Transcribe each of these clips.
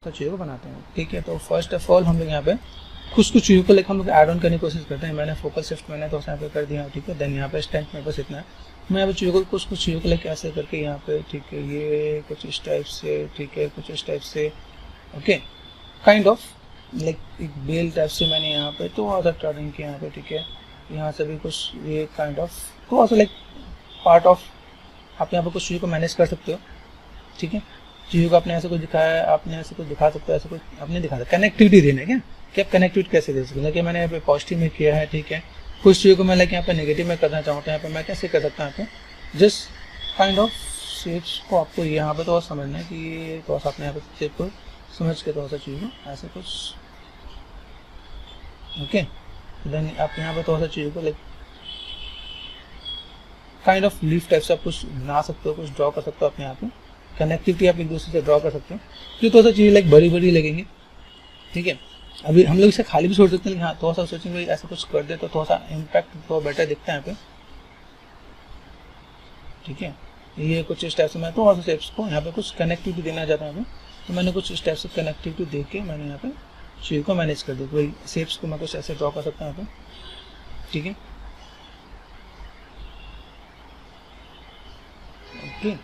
तो चीज़ों को बनाते हैं। ठीक है, तो फर्स्ट ऑफ ऑल हम लोग यहाँ पे कुछ चीज़ों को लेकर हम लोग ऐड ऑन करने की कोशिश करते हैं। मैंने फोकल शिफ्ट मैंने तो यहाँ पे कर दिया। ठीक है, देन यहाँ पे स्ट्रेंथ मेरे पास इतना है, मैं यहाँ पे चीज़ों को कुछ चीज़ों को लेकर ऐसे करके यहाँ पे, ठीक है, ये कुछ इस टाइप से, ठीक है, कुछ इस टाइप से, ओके, काइंड ऑफ लाइक एक बेल टाइप से मैंने यहाँ पे तो और टर्निंग किया यहाँ पे। ठीक है, यहाँ से भी कुछ ये काइंड ऑफ तो ऐसा लाइक पार्ट ऑफ आप यहाँ पे कुछ चीज़ों को मैनेज कर सकते हो। ठीक है, चीज़ों को आपने ऐसे कुछ दिखाया है, आपने ऐसे कुछ दिखा सकते हो, ऐसे कुछ आपने दिखा सकते कनेक्टिविटी देना है क्या कि आप कनेक्टिविटी कैसे दे सकते हैं। कि मैंने यहाँ पे पॉजिटिव में किया है। ठीक है, कुछ चीज़ों को मैं लाइक यहाँ पे नेगेटिव में करना चाहता हूँ, यहाँ पे मैं कैसे कर सकता हूँ। यहाँ पे जस्ट काइंड ऑफ शेप्स को आपको यहाँ पे तो समझना है कि तो आपने यहाँ पे शेप को समझ के तो चीज़ों को ऐसे कुछ, ओके, देन आप यहाँ पे तो चीज़ों को like kind of leaf type से आप कुछ बना सकते हो, कुछ ड्रॉ कर सकते हो। आप यहाँ पे कनेक्टिविटी आप एक दूसरे से ड्रॉ कर सकते हो, जो थोड़ा सा चीज़ें लाइक बड़ी बड़ी लगेंगी। ठीक है, अभी हम लोग इसे खाली भी छोड़ सकते हैं, हाँ थोड़ा सा सोचेंगे ऐसा कुछ कर दे तो थोड़ा सा इम्पैक्ट थोड़ा बेटर दिखता है यहाँ पे। ठीक है, ये कुछ इस टाइप से मैं थोड़ा सा शेप्स को यहाँ पे कुछ कनेक्टिविटी देना चाहता हूँ, तो मैंने कुछ इस टाइप से कनेक्टिविटी दे के मैंने यहाँ पे चीज़ को मैनेज कर दिया। वही शेप्स को मैं कुछ ऐसे ड्रॉ कर सकता हूँ यहाँ पे। ठीक है, ओके,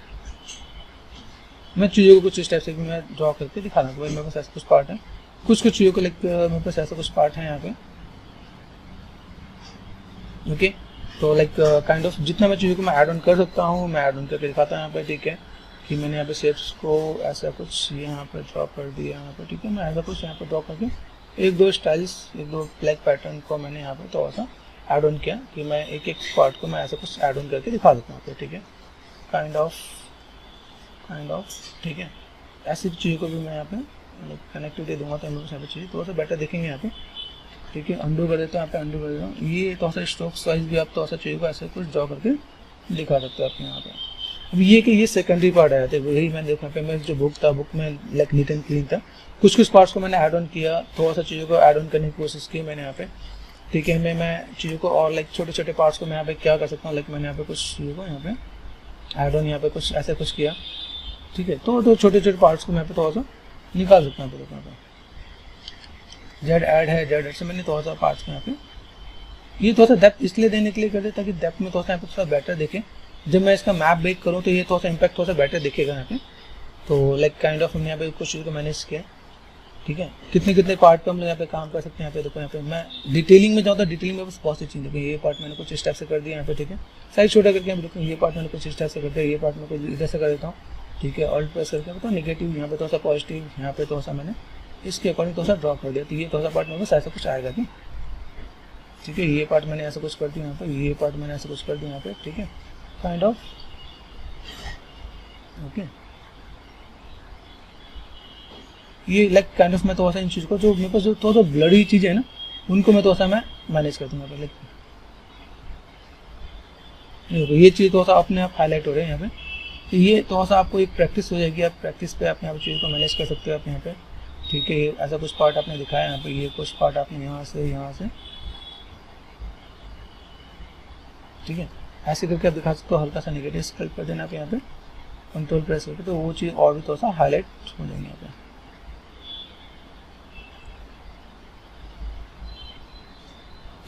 मैं चीज़ों को कुछ इस टाइप से भी मैं ड्रॉ करके दिखा रहा हूँ। भाई मेरे पास ऐसा कुछ पार्ट है, कुछ चीज़ों को लाइक मेरे पास ऐसा कुछ पार्ट है यहाँ पे। ओके, तो लाइक काइंड ऑफ जितना मैं चीज़ों को मैं ऐड ऑन कर सकता हूँ मैं ऐड ऑन करके दिखाता हूँ यहाँ पे। ठीक है, कि मैंने यहाँ पे शेप्स को ऐसा कुछ यहाँ पे ड्रॉ कर दिया यहाँ पे। ठीक है, मैं ऐसा कुछ यहाँ पे ड्रॉ करके एक दो स्टाइल्स, एक दो ब्लैक पैटर्न को मैंने यहाँ पे थोड़ा सा ऐड ऑन किया कि मैं एक एक पार्ट को मैं ऐसा कुछ ऐड ऑन करके दिखा सकता हूँ यहाँ पे। ठीक है, काइंड ऑफ ठीक है, ऐसी चीज़ों को भी मैं यहाँ पे कनेक्टिविटी दूंगा तो यहाँ पे चीज़ें थोड़ा सा बेटर दिखेंगे यहाँ पे। ठीक है, अंडू कर देता हूँ, यहाँ पे अंडू कर देता हूँ। ये थोड़ा सा स्ट्रोक्स वाइज भी आप थोड़ा सा चीज़ों को ऐसे कुछ ड्रॉ करके दिखा सकते हो आप यहाँ पे। अब ये कि ये सेकेंडरी पार्ट आया था, वही मैंने देखा पे मैं जो बुक था, बुक में लाइक नीट एंड क्लीन था। कुछ पार्ट्स को मैंने ऐड ऑन किया, थोड़ा सा चीज़ों को ऐड ऑन करने की कोशिश की मैंने यहाँ पे। ठीक है, मैं चीज़ों को और लाइक छोटे छोटे पार्ट्स को मैं यहाँ पे क्या कर सकता हूँ, लाइक मैंने यहाँ पे कुछ चीज़ों को यहाँ पे ऐड ऑन यहाँ पे कुछ ऐसे कुछ किया। ठीक है, तो छोटे छोटे पार्ट्स को मैं यहाँ पे थोड़ा सा निकाल सकता हूँ। यहाँ पे जेड ऐड है, जेड ऐड से मैंने थोड़ा सा पार्ट्स को यहाँ पे ये थोड़ा सा डेप्थ इसलिए देने के लिए कर दे ताकि डेप्थ में थोड़ा सा यहाँ पे थोड़ा बेटर दिखे। जब मैं इसका मैप बेक करूँ तो ये थोड़ा सा इम्पैक्ट थोड़ा सा बेटर दिखेगा यहाँ पे। तो लाइक काइंड ऑफ हमने यहाँ पे कुछ चीज़ को मैनेज किया। ठीक है, कितने पार्ट पे हम लोग यहाँ पे काम कर सकते हैं। यहाँ पे देखो, यहाँ पे मैं डिटेलिंग में जाऊँ तो डिटेलिंग में बस बहुत सी चीज़ देखो, ये पार्ट मैंने कुछ इस टाइप से कर दिया यहाँ पे। ठीक है, साइज छोटा करके यहाँ पे देखो, ये पार्ट मैंने कुछ इस टाइप से कर दिया, ये पार्ट मैं कुछ इधर से कर देता हूँ। ठीक है, ऑल्ट प्रेस करके तो नेगेटिव यहाँ पे थोड़ा सा पॉजिटिव, यहाँ पे थोड़ा सा मैंने इसके अकॉर्डिंग थोड़ा सा ड्रॉ कर दिया। तो ये थोड़ा सा पार्ट में बस ऐसा कुछ आएगा नहीं। ठीक है, ये पार्ट मैंने ऐसा कुछ कर दिया यहाँ पे, ये पार्ट मैंने ऐसा कुछ कर दिया यहाँ पे। ठीक है, काइंड ऑफ ओके, ये लाइक काइंड ऑफ मैं थोड़ा सा इन चीज़ को जो मेरे पास जो थोड़ा सा ब्लडी चीज़ें है ना उनको मैं थोड़ा सा मैं मैनेज कर दूँगा। लाइक ये चीज़ थोड़ा सा अपने आप हाईलाइट हो रहे हैं यहाँ पे। तो ये थोड़ा सा आपको एक प्रैक्टिस हो जाएगी, आप प्रैक्टिस पे आप यहाँ पे चीज़ को मैनेज कर सकते हो आप यहाँ पे। ठीक है, ऐसा कुछ पार्ट आपने दिखाया यहाँ पे, ये कुछ पार्ट आपने यहाँ से ठीक है, ऐसे करके आप दिखा सकते हो। हल्का सा नेगेटिव स्केल कर देना आप यहाँ पे, कंट्रोल प्रेस करके, तो वो चीज़ और भी थोड़ा सा हाईलाइट हो जाएंगे यहाँ पे।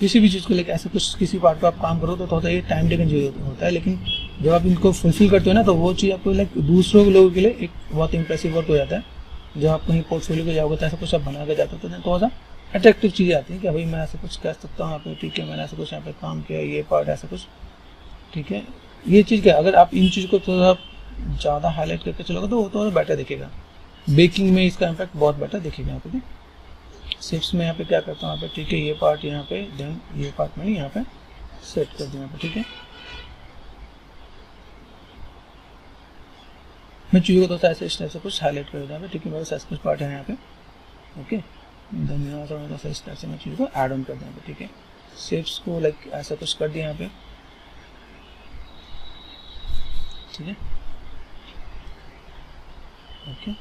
किसी भी चीज़ को लेकर ऐसे कुछ किसी पार्ट पर आप काम करो तो थोड़ा सा ये टाइम टेकन चीज़ होता है, लेकिन जब आप इनको फुलफिल करते हो ना तो वो चीज़ आपको लाइक दूसरों लोगों के लिए एक बहुत इंप्रेसिव वर्क हो जाता है। जब आप कहीं पोर्टफोलियो को जाओगे तो ऐसा कुछ आप बना के जाते हो तो थोड़ा सा अट्रैक्टिव चीज़ें आती हैं कि भाई मैं ऐसा कुछ कर सकता हूँ यहाँ पे। ठीक है, मैंने ऐसा कुछ यहाँ पे काम किया, ये पार्ट ऐसा कुछ। ठीक है, ये चीज़ क्या अगर आप इन चीज़ को थोड़ा ज़्यादा हाईलाइट करके चलोगे तो वो थोड़ा बेटर दिखेगा। बेकिंग में इसका इम्पैक्ट बहुत बेटर दिखेगा यहाँ पे। शेप्स में यहाँ पे क्या करता हूँ यहाँ पे। ठीक है, ये पार्ट यहाँ पे, देन ये पार्ट मैंने यहाँ पे सेट कर दिया यहाँ पे। ठीक है, मैं चीज़ों को थोड़ा सा ऐसे इस टाइप से कुछ हाईलाइट कर देता हूँ। ठीक है, मेरे पास कुछ पार्ट है यहाँ पे। ओके, देन यहाँ से थोड़ा सा इस टाइप से मैं चीज़ों को ऐड ऑन कर दूँगा। ठीक है, शेप्स को लाइक ऐसा कुछ कर दिया यहाँ पे। ठीक है, ओके,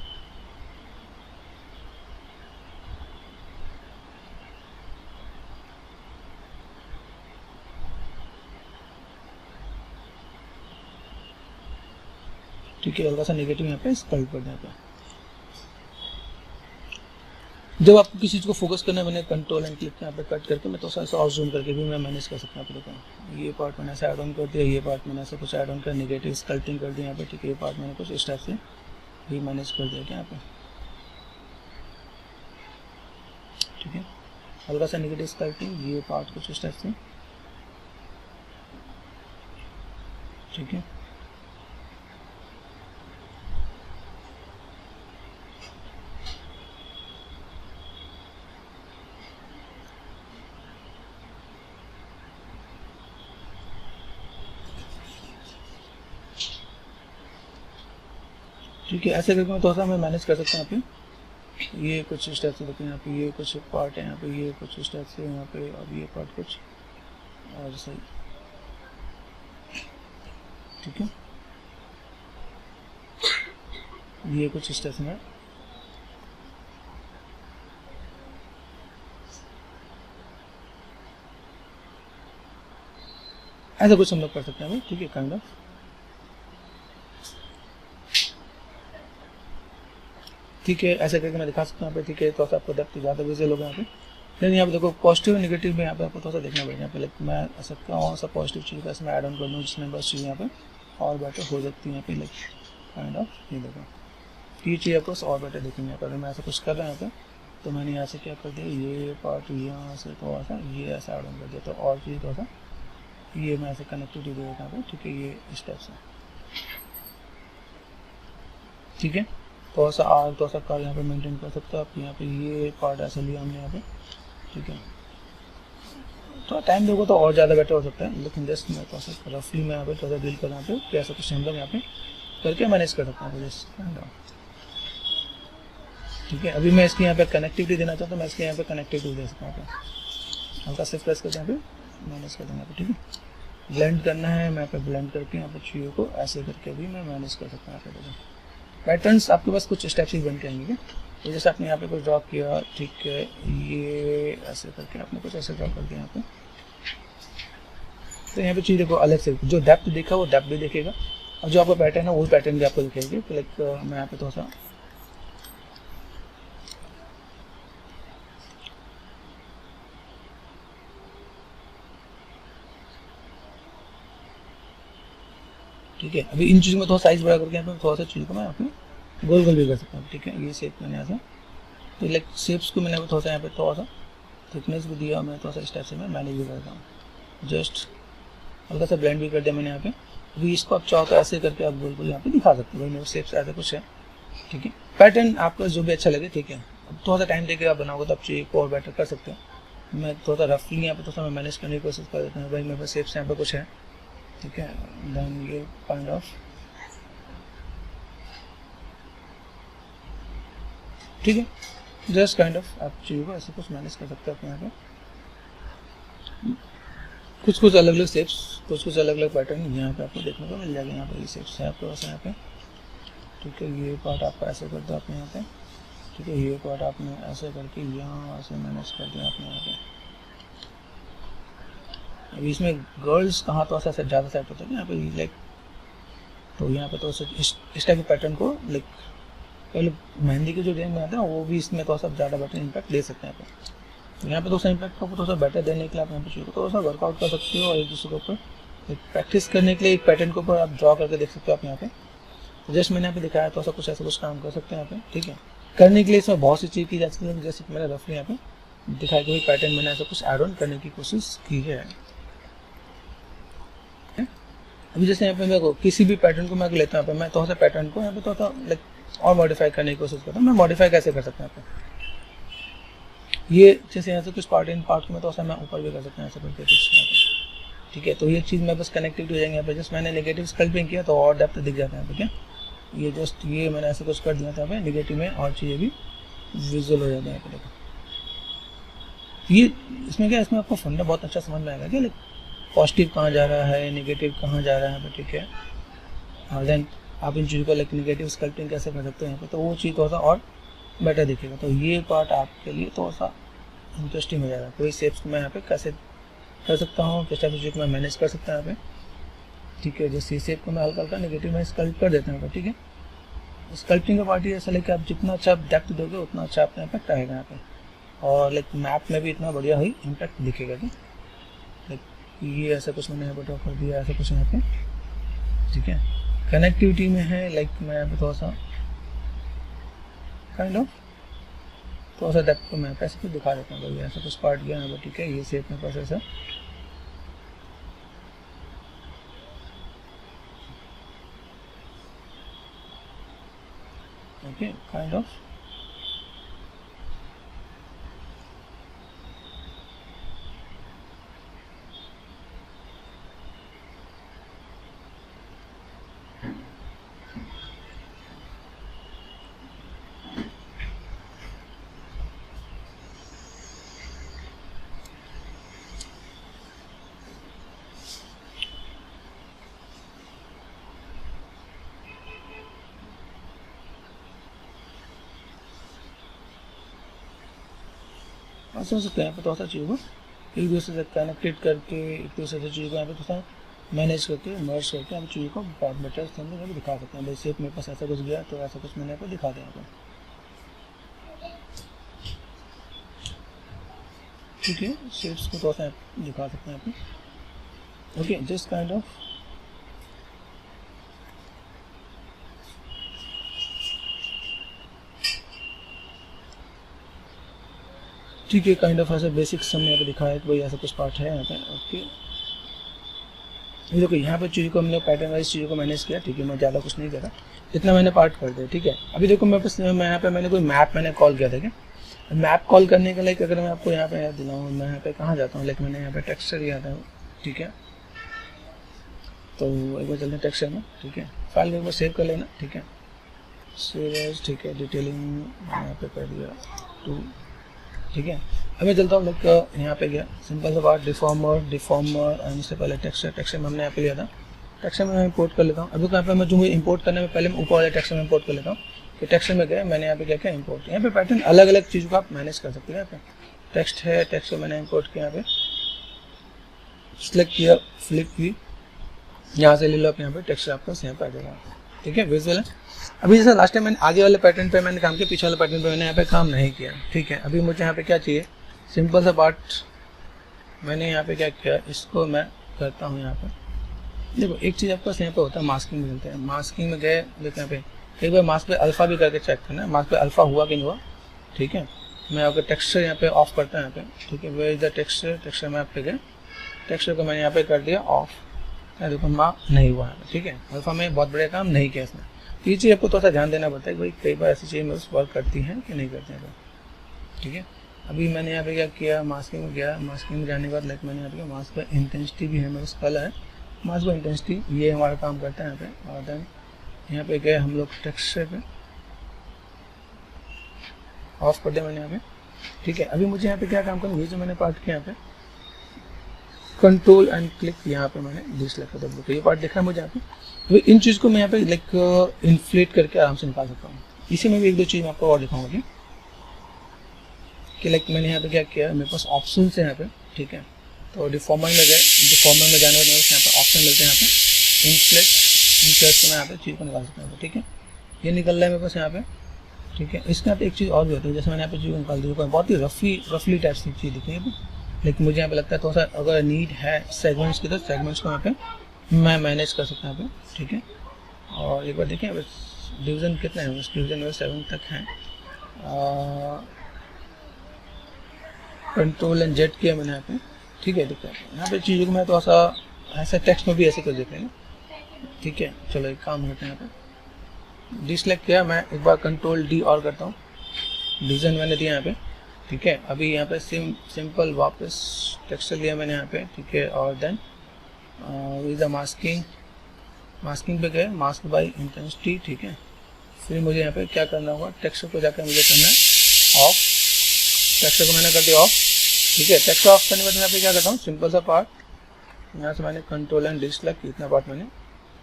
ठीक है, हल्का सा नेगेटिव यहाँ पे स्कल्प कर दें यहाँ पे। जब आपको किसी चीज़ को फोकस करना है, मैंने कंट्रोल एंड क्लिक यहाँ पे कट करके मैं तो ऐसा और जूम करके भी मैं मैनेज कर सकता हूँ। आप देखो ये पार्ट मैंने ऐसे ऐड ऑन कर दिया, ये पार्ट मैंने ऐसे कुछ ऐड ऑन कर, नेगेटिव स्कल्पटिंग कर दिया यहाँ पे, ठीक है। ये पार्ट मैंने कुछ इस टाइप से भी मैनेज कर दिया क्या यहाँ पे, ठीक है। हल्का सा नेगेटिव स्कल्पटिंग, ये पार्ट कुछ इस टाइप से, ठीक है। ठीक है, ऐसे करके मैं थोड़ा सा मैं मैनेज कर सकता हूँ यहाँ पे। ये कुछ इस टाइप से देखिए, यहाँ पे ये कुछ पार्ट है, यहाँ पे ये कुछ इस टाइप से, यहाँ पे अब ये पार्ट कुछ और सही, ठीक है। ये कुछ इस टाइप से मैं ऐसा कुछ हम लोग कर सकते हैं, ठीक है, काइंड ऑफ। ठीक है, ऐसे करके मैं दिखा सकता हूँ यहाँ पे, ठीक है। तो आपको डेप्थ ज़्यादा विजुअल होगा यहाँ पे। लेकिन यहाँ पे देखो पॉजिटिव और नेगेटिव में यहाँ पे आपको थोड़ा सा देखना पड़ेगा। यहाँ पे लाइक मैं ऐसा कौन सा पॉजिटिव चीज़ का इसमें ऐड ऑन कर दूँ जिसमें बस चीज़ यहाँ पे और बेटर हो सकती है यहाँ पे, लाइक काइंड ऑफ। ये देखो ये चीज़ आपको और बेटर देखेंगे यहाँ पर। अगर मैं ऐसा कुछ कर रहा हूँ यहाँ पे, तो मैंने यहाँ से क्या कर दिया, ये पार्ट यहाँ से थोड़ा सा ये ऐसा ऐड ऑन कर दिया, तो और चीज़ थोड़ा सा ये मैं ऐसे कनेक्टिविटी दे देता हूँ, ठीक है। ये इस टाइप से, ठीक है। थोड़ा सा आर थोड़ा सा कार यहाँ पे मेंटेन कर सकते हो आप। यहाँ पे ये पार्ट ऐसा लिया हमने यहाँ पे, ठीक है। थोड़ा टाइम दोगे तो और ज़्यादा बेटर हो सकता है, लेकिन जस्ट मैं थोड़ा सा रफली मैं यहाँ पे थोड़ा सा डील कर रहा हूँ कि ऐसा कुछ हम लोग यहाँ पे करके मैनेज कर सकता हूँ जस्ट, ठीक है। अभी मैं इसकी यहाँ पे कनेक्टिविटी देना चाहता हूँ, मैं इसके यहाँ पे कनेक्टिविटी दे सकता हूँ। हल्का से प्रेस करके यहाँ पे मैनेज कर दूँगा, ठीक है। ब्लेंड करना है, मैं यहाँ पे ब्लेंड करके यहाँ पे चीज़ों को ऐसे करके भी मैं मैनेज कर सकता हूँ। यहाँ पे पैटर्न्स आपके पास कुछ स्टेप्स ही बन के आएंगे, तो जैसे आपने यहाँ पे कुछ ड्रॉ किया, ठीक है। ये ऐसे करके आपने कुछ ऐसे ड्रॉ कर दिया यहाँ पे, तो यहाँ पे चीज़ देखो अलग से, जो डेप्थ देखा वो डेप्थ भी देखेगा, और जो आपका पैटर्न है वो पैटर्न भी आपको दिखेगी। तो लाइक मैं यहाँ पे थोड़ा सा ठीक है। अभी इन चीज़ों में थोड़ा साइज बड़ा करके यहाँ पे थोड़ा सा चीज़ को मैं अपने गोल गोल भी कर सकता हूँ, ठीक है। ये शेप मैंने ऐसा, तो लाइक शेप्स को मैंने थोड़ा सा यहाँ पे थोड़ा सा थिकनेस भी दिया, मैं थोड़ा सा इस टाइप से मैं मैनेज भी करता हूँ। जस्ट हल्का सा ब्लेंड भी कर दिया मैंने यहाँ पे। अभी इसको आप चाहो तो ऐसे करके आप गोल गोल यहाँ पे दिखा सकते हो, भाई मेरे शेप्स ऐसा कुछ है, ठीक है। पैटर्न आपको जो भी अच्छा लगे, ठीक है। अब थोड़ा सा टाइम देके आप बनाओगे तो आप चीज़ को और बेटर कर सकते हो। मैं थोड़ा सा रफली यहाँ पे थोड़ा सा मैं मैनेज करने की कोशिश कर देता हूँ, भाई मेरे पास शेप्स यहाँ पे कुछ है, ठीक है। देन ये काइंड ऑफ, ठीक है। जस्ट काइंड ऑफ आप चीज़ों को ऐसे कुछ मैनेज कर सकते हो अपने यहाँ पे। कुछ कुछ अलग अलग शेप्स, कुछ कुछ अलग अलग पैटर्न यहाँ पे आपको देखने को मिल जाएगा। यहाँ पे ये शेप्स है आपके पास यहाँ पे, ठीक है। ये पार्ट आपका ऐसे कर दो आपने यहाँ पे, ठीक है। ये पार्ट आपने ऐसे करके यहाँ से मैनेज कर दिया आपने यहाँ पे। अभी इसमें गर्ल्स कहाँ तो ऐसा ज़्यादा सेट होता है यहाँ पे, लाइक तो यहाँ पे तो इस टाइप के पैटर्न को लाइक पहले मेहंदी के जो रेंज में आता है वो भी इसमें थोड़ा सा ज़्यादा बेटर इम्पैक्ट दे सकते हैं यहाँ पे। तो यहाँ पे थोड़ा सा इम्पैक्ट को थोड़ा सा बेटर देने के लिए आप यहाँ पे चीज़ को थोड़ा सा वर्कआउट कर सकते हो, और एक दूसरे के ऊपर प्रैक्टिस करने के लिए एक पैटर्न के ऊपर आप ड्रॉ करके देख सकते हो आप यहाँ पे। तो जस्ट मैंने यहाँ पे दिखाया, थोड़ा सा कुछ ऐसा कुछ काम कर सकते हैं यहाँ पे, ठीक है। करने के लिए इसमें बहुत सी चीज़ की जा सकती है, जैसे मैंने रफली यहाँ पे दिखाया कि पैटर्न मैंने ऐसा कुछ एड ऑन करने की कोशिश की है। अभी जैसे यहाँ पे मैं किसी भी पैटर्न को मैं लेता हूँ यहाँ पे, मैं थोड़ा सा पैटर्न को यहाँ पे थोड़ा सा लाइक और मॉडिफाई करने की कोशिश करता हूँ। मैं मॉडिफाई कैसे कर सकता हूँ यहाँ पे, ये जैसे यहाँ से कुछ पार्ट इन पार्ट में थोड़ा सा मैं ऊपर भी कर सकता हूँ ऐसे करके कुछ यहाँ पे, ठीक है। तो ये चीज़ मैं बस कनेक्टिविटी हो जाएंगे यहाँ पे। जस्ट मैंने नेगेटिव स्कल्पिंग किया तो और डेप्थ दिख जाता है यहाँ पे, क्या ये जस्ट ये मैंने ऐसे कुछ कर दिया था यहाँ पे नेगेटिव में, और चीज़ें भी विजुअल हो जाता है यहाँ पे। देखो ये इसमें क्या, इसमें आपको फंडा बहुत अच्छा समझ में आएगा कि लाइक पॉजिटिव कहाँ जा रहा है, नेगेटिव कहाँ जा रहा है यहाँ पे, ठीक है। और देन आप इन चीज़ों को लाइक नेगेटिव स्कल्पटिंग कैसे कर सकते हो यहाँ पे, तो वो चीज़ थोड़ा सा और बेटर दिखेगा। तो ये पार्ट आपके लिए थोड़ा सा इंटरेस्टिंग हो जाएगा। कोई शेप्स को मैं यहाँ पे कैसे कर सकता हूँ, किस टाइप से मैं मैनेज कर सकता हूँ यहाँ पे, ठीक है। जैसे शेप को मैं हल्का हल्का नेगेटिव में स्कल्प कर देता हूँ, ठीक है। स्कल्पटिंग का पार्ट ही ऐसा कि आप जितना अच्छा डेप्थ दोगे उतना अच्छा आपका इम्पैक्ट आएगा यहाँ पे, और लाइक मैप में भी इतना बढ़िया ही इम्पैक्ट दिखेगा। लाइक ये ऐसा कुछ मैंने यहाँ पर ड्रॉ कर दिया, ऐसा कुछ यहाँ पे, ठीक है। कनेक्टिविटी में है लाइक मैं यहाँ पे थोड़ा सा काइंड ऑफ थोड़ा सा डेप्थ को मैं ऐसे कुछ दिखा देता हूँ, भाई ऐसा कुछ पार्ट गया यहाँ पर, ठीक है। ये शेप में पास ऐसा, ओके, काइंड ऑफ समझ सकते हैं। यहाँ पे थोड़ा सा चीज़ों को एक दूसरे से कनेक्टेड करके, एक दूसरे से चीज़ों को यहाँ पे थोड़ा सा मैनेज करके, मर्ज करके हम चीज़ों को बहुत बेटर से हम लोग दिखा सकते हैं। भाई शेप मेरे पास ऐसा कुछ गया तो ऐसा कुछ मैंने यहाँ पे दिखा दिया यहाँ पे, ठीक है। शेप्स को थोड़ा सा दिखा सकते हैं यहाँ पे, ओके, जस्ट काइंड ऑफ ठीक है। काइंड ऑफ ऐसा बेसिक सम यहाँ पे दिखाया कि भाई ऐसा कुछ पार्ट है यहाँ पे, ओके। ये देखो यहाँ पे चीज़ों को हमने पैटर्न वाइज चीज़ों को मैनेज किया, ठीक है। मैं ज़्यादा कुछ नहीं करा, इतना मैंने पार्ट कर दिया, ठीक है। अभी देखो मैं यहाँ पे मैंने कोई मैप मैंने कॉल किया था क्या, मैप कॉल करने के लिए अगर मैं आपको यहाँ पे याद दिलाऊँ, मैं यहाँ पे कहाँ जाता हूँ, लाइक मैंने यहाँ पे टेक्सचर दिया था, ठीक है। तो एक बार चलते हैं टेक्सचर में, ठीक है। फाइल को एक बार सेव कर लेना, ठीक है। सेव एज, ठीक है। डिटेलिंग यहाँ पे कर दिया 2, ठीक है। अब मैं चलता हूँ लाइक यहाँ पे गया, सिंपल सा बात, डिफॉर्मर एंड इससे पहले टेक्सचर में हमने यहाँ पे लिया था, टेक्सचर में मैं इंपोर्ट कर लेता हूँ। अभी यहाँ पे मैं जो इंपोर्ट करने में पहले मैं ऊपर वाले टेक्सचर में इंपोर्ट कर लेता हूँ, कि टेक्सचर में गए मैंने यहाँ पे क्या क्या इंपोर्ट, यहाँ पे पैटर्न अलग अलग चीज़ों को आप मैनेज कर सकते हैं। यहाँ पे टेक्स्ट है, टेक्स्ट को मैंने इंपोर्ट किया, यहाँ पे सिलेक्ट किया, फ्लिप की, यहाँ से ले लो आप, यहाँ पे टेक्सचर आपका यहाँ पे आ जाएगा, ठीक है। विजुअल है। अभी जैसे लास्ट टाइम मैंने आगे वाले पैटर्न पे मैंने काम किया, पीछे वाले पैटर्न पे मैंने यहाँ पे काम नहीं किया, ठीक है। अभी मुझे यहाँ पे क्या चाहिए, सिंपल सा पार्ट मैंने यहाँ पे क्या किया, इसको मैं करता हूँ यहाँ पे। देखो एक चीज़ आपको यहाँ पे होता है, मास्किंग में मिलते हैं, मास्किंग में गए, देखो यहाँ पे एक बार मास्क पे अल्फ़ा भी करके चेक करना है, मास्क पे अल्फ़ा हुआ कि नहीं हुआ, ठीक है। मैं आपका टेक्सचर यहाँ पे ऑफ करता हूँ यहाँ पे, ठीक है। वेयर इज द टेक्सचर में आप पे गए, टेक्सचर को मैंने यहाँ पे कर दिया ऑफ, देखो नहीं हुआ है, ठीक है। अल्फ़ा में बहुत बड़े काम नहीं किया इसने। ये चीज़ आपको थोड़ा सा ध्यान देना पड़ता है कि भाई कई बार ऐसी चीज़ें वर्क करती हैं कि नहीं करती हैं, ठीक है। अभी मैंने यहाँ पे क्या किया, मास्किंग में गया, मास्किंग में जाने के बाद लाइक मैंने यहाँ पे मास्क पर इंटेंसिटी भी है, मेरे पास कलर है, मास्क पर इंटेंसिटी ये हमारा काम करता है यहाँ पे। और देन यहाँ पे गए हम लोग टेक्सचर पे ऑफ कर दिया मैंने यहाँ पे, ठीक है। अभी मुझे यहाँ पे क्या काम करना, ये जो मैंने पार्ट किया यहाँ पे कंट्रोल एंड क्लिक, यहाँ पे मैंने डिसलेक्ट कर दिया, तो ये पार्ट दिख रहा है मुझे यहाँ पे। तो इन चीज़ को मैं यहाँ पे लाइक इन्फ्लेट करके आराम से निकाल सकता हूँ। इसी में भी एक दो चीज़ मैं आपको और दिखाऊंगा कि लाइक मैंने यहाँ पे क्या किया, मेरे पास ऑप्शन है यहाँ पे, ठीक है। तो डिफॉर्मर में गए, डिफॉर्मर में जाने के बाद यहाँ पे ऑप्शन मिलते हैं, यहाँ पे इन्फ्लेट से मैं यहाँ पे चीज़ को निकाल सकता हूँ, ठीक है। ये निकल रहा है मेरे पास यहाँ पे, ठीक है। इसके यहाँ पे एक चीज़ और भी होती है, जैसे मैंने यहाँ पे चीज़ निकाल दी, बहुत ही रफली टाइप की चीज़ दिखी है, लेकिन मुझे यहाँ पे लगता है थोड़ा सा अगर नीड है सेगमेंट्स की, तो सेगमेंट्स को यहाँ पे मैं मैनेज कर सकता हूँ यहाँ पे, ठीक है। और एक बार देखें डिवीज़न कितना है, डिवीज़न में 7 तक है। कंट्रोल एंड जेड किया मैंने यहाँ पे, ठीक है। देखते हैं यहाँ पे चीज़ों को मैं थोड़ा सा ऐसे टेक्स्ट में भी ऐसे कर देते हैं, ठीक है। चलो एक काम करते हैं, यहाँ पे डिसलेक्ट किया, मैं एक बार कंट्रोल डी और करता हूँ, डिवीज़न मैंने दिया यहाँ पे, ठीक है। अभी यहाँ पे सिंपल वापस टेक्सचर लिया मैंने यहाँ पे, ठीक है। और देन विद द मास्किंग पे गए, मास्क बाय इंटेंसिटी, ठीक है। फिर मुझे यहाँ पे क्या करना होगा, टेक्सचर को जाकर मुझे करना है ऑफ, टेक्सचर को मैंने कर दिया ऑफ, ठीक है। टेक्सचर ऑफ करने के बाद मैं यहाँ पे क्या करता हूँ, सिंपल सा पार्ट यहाँ से मैंने कंट्रोल एंड डिसलेक्ट, इतना पार्ट मैंने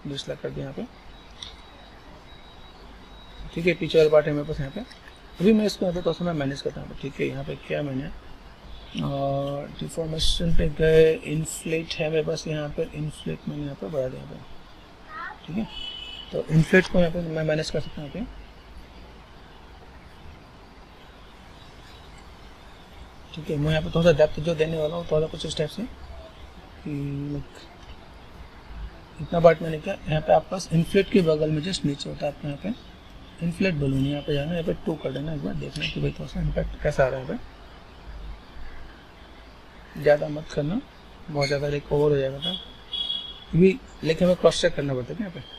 डिसलेक्ट कर दिया यहाँ पे, ठीक है। पीछे वाला पार्ट है मेरे पास यहाँ पे। अभी मैं इसको यहाँ पे थोड़ा सा मैं मैनेज करता हूँ, ठीक है। यहाँ पे क्या मैंने डिफॉर्मेशन पे गए, इन्फ्लेट है मेरे पास यहाँ पे, इन्फ्लेट मैंने यहाँ पे बढ़ा दिया यहाँ पे, ठीक है। तो इन्फ्लेट को यहाँ पे मैं मैनेज कर सकता हूँ यहाँ पे। ठीक है, मैं यहाँ पे थोड़ा सा डेप्थ जो देने वाला हूँ थोड़ा कुछ स्टेप से कि इतना पार्ट मैंने किया। यहाँ पे आपके पास इन्फ्लेट के बगल में जस्ट नीचे होता है आपको यहाँ पे इन्फ्लेट बलून, यहाँ पे जाना, यहाँ पे 2 कर देना, एक बार देखना कि भाई थोड़ा सा इम्पैक्ट कैसा आ रहा है। यहाँ पे ज़्यादा मत करना, बहुत ज़्यादा लाइक ओवर हो जाएगा था भी, लेकिन हमें क्रॉस चेक करना पड़ता है यहाँ पे।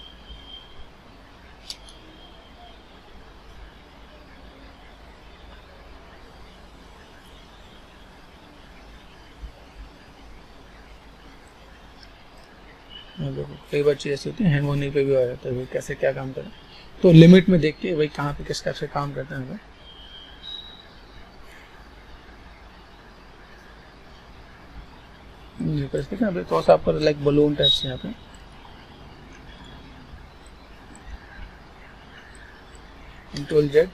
कई बार चीज़ ऐसी होती है हैंग होने पे भी हो जाता है भाई कैसे क्या काम करें, तो लिमिट में देख के भाई कहाँ पे किस टाइप से काम करते हैं। यहाँ पे थोड़ा सा आपको लाइक बलून टाइप से यहाँ पे कंट्रोल जेड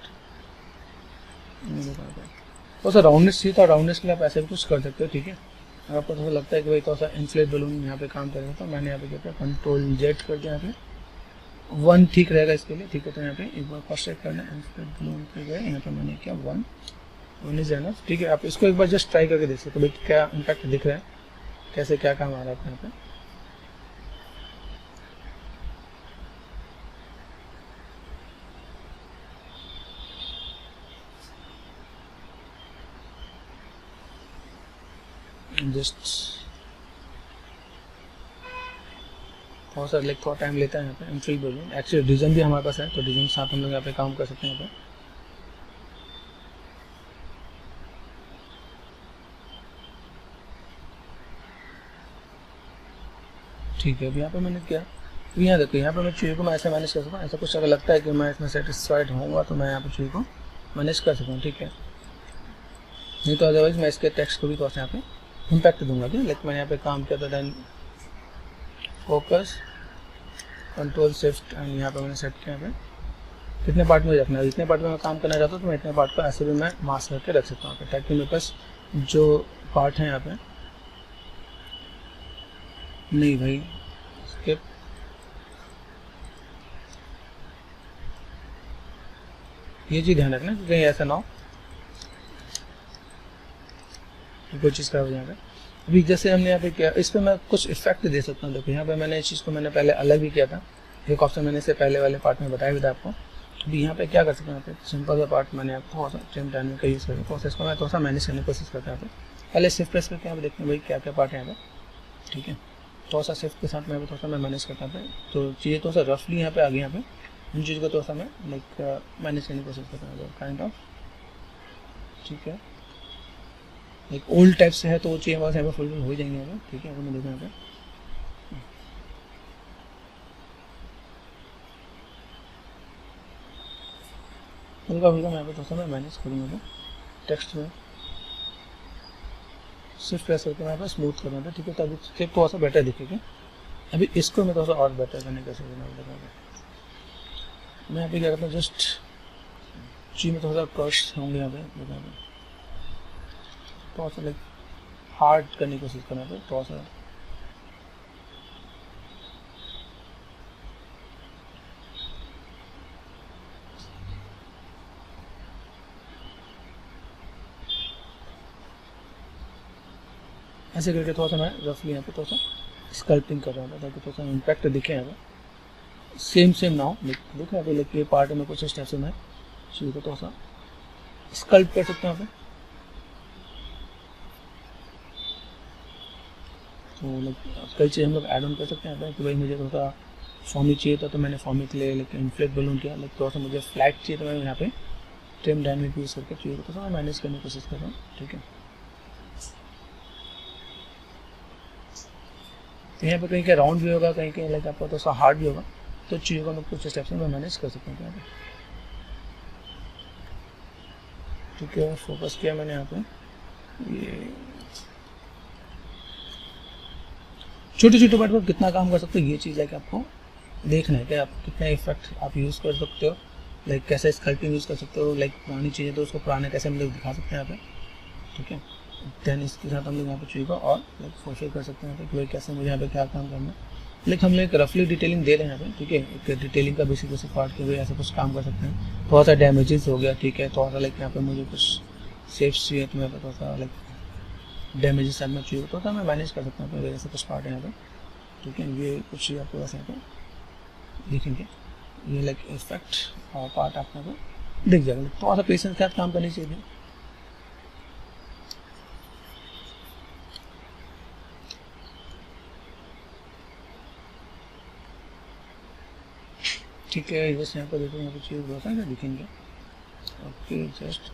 थोड़ा सा राउंडनेस चाहिए था, राउंडनेस के लिए आप ऐसे भी कुछ कर सकते हो। ठीक है, अगर आपको थोड़ा लगता है कि भाई थोड़ा सा इन्फ्लेट बलून यहाँ पे काम करेगा तो मैंने यहाँ पे क्या किया कंट्रोल जेड कर दिया, यहाँ पे 1 ठीक रहेगा इसके लिए। ठीक है, तो यहाँ पे एक बार फर्स्ट चेक करना इन्फ्लेट बलून पे गए, यहाँ पे मैंने किया 1 इज एनफ। ठीक है, आप इसको एक बार जस्ट ट्राई करके देख सकते हो भाई क्या इम्पैक्ट दिख रहा है, कैसे क्या काम आ रहा है यहाँ पे। जस्ट थोड़ा सा लाइक थोड़ा टाइम लेता है यहाँ पे एंट्री बलून। एक्चुअली डिज़ाइन भी हमारे पास है तो डिज़ाइन के साथ हम लोग यहाँ पे काम कर सकते हैं यहाँ पे। ठीक है, अभी यहाँ पे मैंने क्या यहाँ देखो, यहाँ पे मैं चीज़ को मैं ऐसे मैनेज कर सकता हूँ। ऐसा कुछ अगर लगता है कि मैं इसमें सेटिस्फाइड होऊंगा तो मैं यहाँ पे चीज़ को मैनेज कर सकता हूँ। ठीक है, नहीं तो अदरवाइज मैं इसके टेक्स्ट को भी थोड़ा सा यहाँ पे इम्पैक्ट दूंगा। ठीक है, लाइक मैंने यहाँ पे काम किया था then focus control shift and यहाँ पे मैंने सेट किया यहाँ पे कितने पार्ट में रखना है। जितने पार्ट में मैं काम करना चाहता हूँ तो मैं इतने पार्ट को ऐसे भी मैं मास्क करके रख सकता हूँ ताकि मेरे पास जो पार्ट है यहाँ पे नहीं भाई स्किप ये चीज़ ध्यान रखना कि कहीं ऐसा ना हो कोई चीज़ खराब हो यहाँ पे। अभी जैसे हमने यहाँ पे किया इस पर मैं कुछ इफेक्ट दे सकता हूँ। देखो यहाँ पे मैंने इस चीज़ को मैंने पहले अलग भी किया था, एक ऑप्शन मैंने इसे पहले वाले पार्ट में बताया भी था आपको। अभी यहाँ पे क्या कर सकते हैं, यहाँ पे सिंपल सा पार्ट मैंने आपको थोड़ा सा ट्रिम टाइम का यूज़ करके प्रोसेस को मैं थोड़ा सा मैनेज करने की कोशिश करता हूँ। पहले शिफ्ट प्रेस करके यहाँ पे देखते हैं भाई क्या क्या पार्ट है यहाँ पे। ठीक है, थोड़ा सा शिफ्ट के साथ मैं थोड़ा सा मैं मैनेज करता था तो चीज़ें थोड़ा सा रफली यहाँ पे आ गई। यहाँ पे इन चीज़ को थोड़ा सा मैं लाइक मैनेज करने की कोशिश करता हूँ काइंड ऑफ। ठीक है, एक ओल्ड टाइप से है तो वो चीज़ें बस यहाँ पे फुलफिल हो जाएंगे यहाँ पे। ठीक है, मैं देखूँ यहाँ पे हल्का फुल्का मैं यहाँ पे थोड़ा सा मैं मैनेज करूँगा टेक्स्ट में सिर्फ प्रेस करके मैं यहाँ पे स्मूथ करना था। ठीक है, तो अभी सिर्फ थोड़ा सा बेटर दिखेगा। अभी इसको मैं थोड़ा सा और बेटर करने का सोचना मैं यहाँ पे क्या करता हूँ जस्ट चीज़ में थोड़ा सा कर्व्स होंगे यहाँ पे थोड़ा सा लाइक हार्ड करने की कोशिश करना है थोड़ा सा। ऐसे करके थोड़ा सा मैं रफली यहाँ पे थोड़ा सा स्कल्पटिंग कर रहा हूँ ताकि थोड़ा सा इम्पैक्ट दिखे यहाँ पे। सेम ना हो देखो यहाँ पे लाइक ये पार्ट में कुछ इस टाइप से मैं चीज़ को थोड़ा सा स्कल्प कर सकते हैं यहाँ पे। तो लाइक कई चीज़ हम लोग ऐड ऑन कर सकते हैं यहाँ पे कि भाई मुझे थोड़ा सा फॉर्मी चाहिए था तो मैंने फॉर्मी के लिए लाइक इन्फ्लेट बलून किया। लाइक थोड़ा सा मुझे फ्लैट चाहिए तो मैं यहाँ पे ट्रिम डायनेमिक यूज़ करके चीज़ों को थोड़ा सा मैनेज करने की कोशिश कर रहा हूँ। ठीक है, तो यहाँ पे कहीं कहीं राउंड भी होगा, कहीं कहीं लाइक आपका थोड़ा सा हार्ड भी होगा, तो चीज़ों को मैं कुछ स्टेप्स में मैनेज कर सकता हूँ यहाँ पे। ठीक है, फोकस किया मैंने यहाँ पे। ये छोटे छोटे पार्ट पर कितना काम कर सकते हो ये चीज़ है कि आपको देखना है कि आप कितना इफेक्ट आप यूज़ कर सकते हो, लाइक कैसे स्कल्पिंग यूज़ कर सकते हो। लाइक पुरानी चीज़ें तो उसको पुराने कैसे हम लोग दिखा सकते हैं यहाँ पे। ठीक है, देन इसके साथ हम लोग यहाँ पे चीज़ को और लाइक फुलफिल कर सकते हैं कि भाई कैसे मुझे यहाँ पे क्या काम करना है। लाइक हम एक रफली डिटेलिंग दे रहे हैं यहाँ पे, ठीक है, एक डिटेलिंग का बेसिक बेसिक पार्ट के हुए ऐसा कुछ काम कर सकते हैं। थोड़ा सा डैमेजेस हो गया, ठीक है, थोड़ा सा लाइक यहाँ पे मुझे कुछ सेफ्स चाहिए तो मैं थोड़ा सा लाइक डैमेजेस साथ में चाहिए तो मैं मैनेज कर सकता हूँ, ऐसा कुछ पार्ट है यहाँ पे, ठीक है। ये कुछ आपको वैसे यहाँ पे देखेंगे, ये लाइक इफेक्ट और पार्ट आपको दिख जाएगा। थोड़ा सा पेशेंस के साथ काम करनी चाहिए। ठीक है, जैसे यहाँ पर देखो, यहाँ पर चीज़ बहुत है दिखेंगे। ओके, जस्ट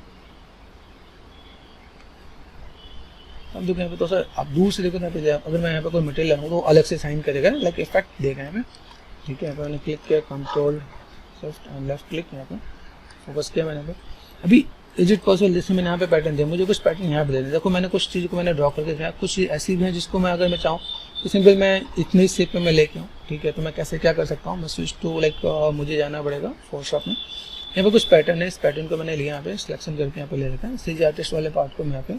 अब देखो यहाँ पे तो सर आप दूर से देखो, यहाँ पे अगर मैं यहाँ पे कोई मटेरियल लगाऊँ तो अलग से साइन करेगा, लाइक इफेक्ट देगा यहाँ पे, ठीक है। यहाँ पे मैंने क्लिक किया, control shift and left click, यहाँ पे फोकस किया मैंने। यहाँ पे अभी इज इट पॉसिबल, जैसे मैंने यहाँ पे पैटर्न दिया, मुझे कुछ पैटर्न यहाँ पे दे दें। देखो मैंने कुछ चीज़ को मैंने ड्रॉ करके दिया, कुछ चीज़ ऐसी भी है जिसको मैं अगर मैं चाहूँ तो सिंपल मैं इतनी शेप में मैं लेके आऊँ, ठीक है। तो मैं कैसे क्या कर सकता हूँ, मैं स्विच टू लाइक मुझे जाना पड़ेगा फोटोशॉप में। यहाँ पे कुछ पैटर्न है, इस पैटर्न को मैंने लिया यहाँ पे सिलेक्शन करके यहाँ पे ले रखा है, सीजी आर्टिस्ट वाले पार्ट को मैं यहाँ पे,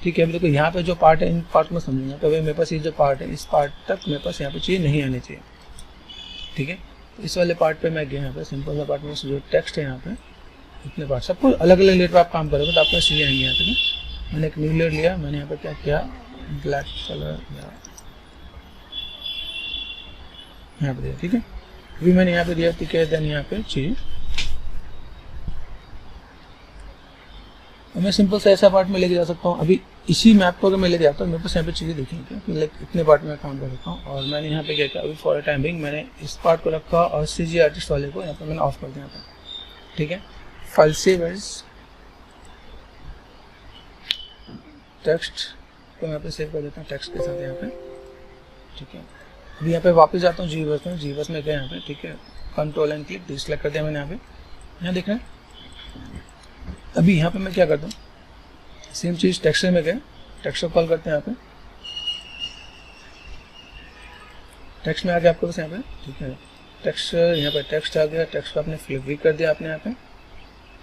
ठीक है। अभी देखो यहाँ पे जो पार्ट है, इन पार्ट में समझूंगा तो मेरे पास ये जो पार्ट है, इस पार्ट तक मेरे पास यहाँ पे चीज़ नहीं आनी चाहिए, ठीक है। इस वाले पार्ट पे मैं गया यहाँ पे, सिंपल सा पार्ट में जो टेक्स्ट है यहाँ पे, इतने पार्ट सबको अलग अलग लेयर पर आप काम करोगे तो आपको चीज़ें आएंगी यहाँ पे। मैंने एक न्यू लेयर लिया, मैंने यहाँ पे क्या किया, ब्लैक कलर यहाँ पे दिया, ठीक है। अभी मैंने यहाँ पे दिया, ठीक है। देन यहाँ पे चीज़ मैं सिंपल सा ऐसा पार्ट में लेके जा सकता हूँ। अभी इसी मैप को अगर मैं लेके जाता हूँ, मेरे पास यहाँ पे चीज़ें देखेंगे, लाइक इतने पार्ट में काम कर सकता हूँ। और मैंने यहाँ पे क्या किया, अभी फॉर टाइम बिंग मैंने इस पार्ट को रखा और सीजी आर्टिस्ट वाले को यहाँ पे मैंने ऑफ कर दिया यहाँ पे, ठीक है। फाइल सेव एज टेक्स्ट को यहाँ पे सेव कर देता हूँ टेक्स्ट के साथ यहाँ पे, ठीक है। अभी यहाँ पे वापस जाता हूँ जीवर्स में गया यहाँ पे, ठीक है। कंट्रोल एंड क्लिक डिसलेक्ट कर दिया मैंने यहाँ पे, यहाँ देख रहे हैं। अभी यहाँ पे मैं क्या करता हूँ, सेम चीज़ टेक्सचर में गए, टेक्सचर कॉल करते हैं यहाँ पे, टेक्स्ट में आ गया आपके पास यहाँ पे, ठीक है। टेक्सचर यहाँ पे टेक्स्ट आ गया, टेक्स्ट को आपने फ्लिप भी कर दिया आपने यहाँ पे,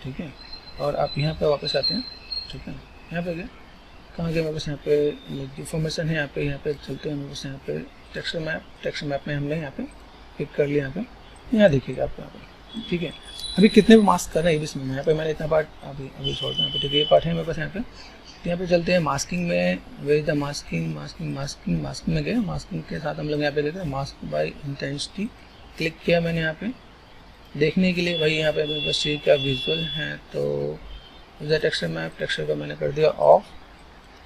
ठीक है। और आप यहाँ पे वापस आते हैं, ठीक है। यहाँ पे गए, कहाँ गए, मेरे पास यहाँ पे डिफॉर्मेशन है, यहाँ पे चलते हैं। मेरे पास यहाँ पे टेक्सचर मैप में हमने यहाँ पे पिक कर लिया, यहाँ पे यहाँ देखिएगा आपको यहाँ पे, ठीक है। अभी कितने मास्क कर रहे हैं ये भी समझना है। यहाँ पे मैंने इतना पार्ट अभी छोड़ दूँ यहाँ पे, ठीक है। ये पार्ट है मेरे पास यहाँ पे, यहाँ पे चलते हैं मास्किंग में, वे द मास्किंग में गए। मास्किंग के साथ हम लोग यहाँ पे देते हैं मास्क बाय इंटेंसिटी, क्लिक किया मैंने यहाँ पे देखने के लिए, भाई यहाँ पे मेरे पास चीज़ का विजुअल है। तो द टेक्सचर मैप, टेक्सचर का मैंने कर दिया ऑफ,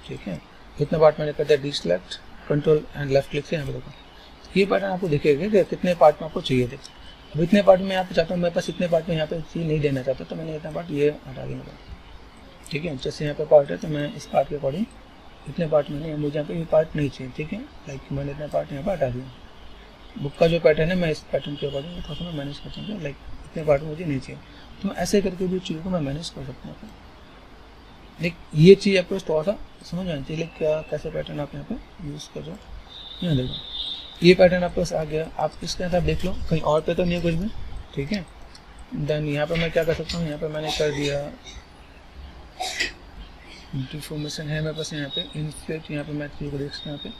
ठीक है। इतना पार्ट मैंने कर दिया डिसलेक्ट, कंट्रोल एंड लेफ्ट क्लिक से यहाँ पे देखो। ये पैटर्न आपको दिखेगा कि कितने पार्ट में आपको चाहिए थे। अब इतने पार्ट में यहाँ पे चाहता हूँ, मेरे पास इतने पार्ट में यहाँ पे चीज़ नहीं देना चाहता, तो मैंने इतना पार्ट ये हटा दिया, ठीक है। जैसे यहाँ पे पार्ट है तो मैं इस पार्ट के अकॉर्डिंग इतने पार्ट में नहीं, मुझे यहाँ पे ये पार्ट नहीं चाहिए, ठीक है। लाइक मैंने इतना पार्ट यहाँ पर हटा दिया। बुक का जो पैटर्न है मैं इस पैटर्न के अकॉर्डिंग थोड़ा सा मैं मैनेज कर सकता हूँ, लाइक इतने पार्ट मुझे नहीं चाहिए, तो मैं ऐसे करके भी चीज़ों को मैं मैनेज कर सकता हूँ। लाइक ये चीज़ आपको थोड़ा सा समझ आनी चाहिए, लाइक क्या कैसे पैटर्न आप यहाँ पे यूज़ कर रहे हो। यहाँ देखो ये पैटर्न आपके पास आ गया, आप इसके अंदर देख लो कहीं और पे तो नहीं है कुछ भी, ठीक है। देन यहाँ पे मैं क्या कर सकता हूँ, यहाँ पे मैंने कर दिया डिफॉर्मेशन है मेरे पास यहाँ पे, इन्फ्लेट यहाँ पे मैं चीज़ को देख सकता हूँ यहाँ पे,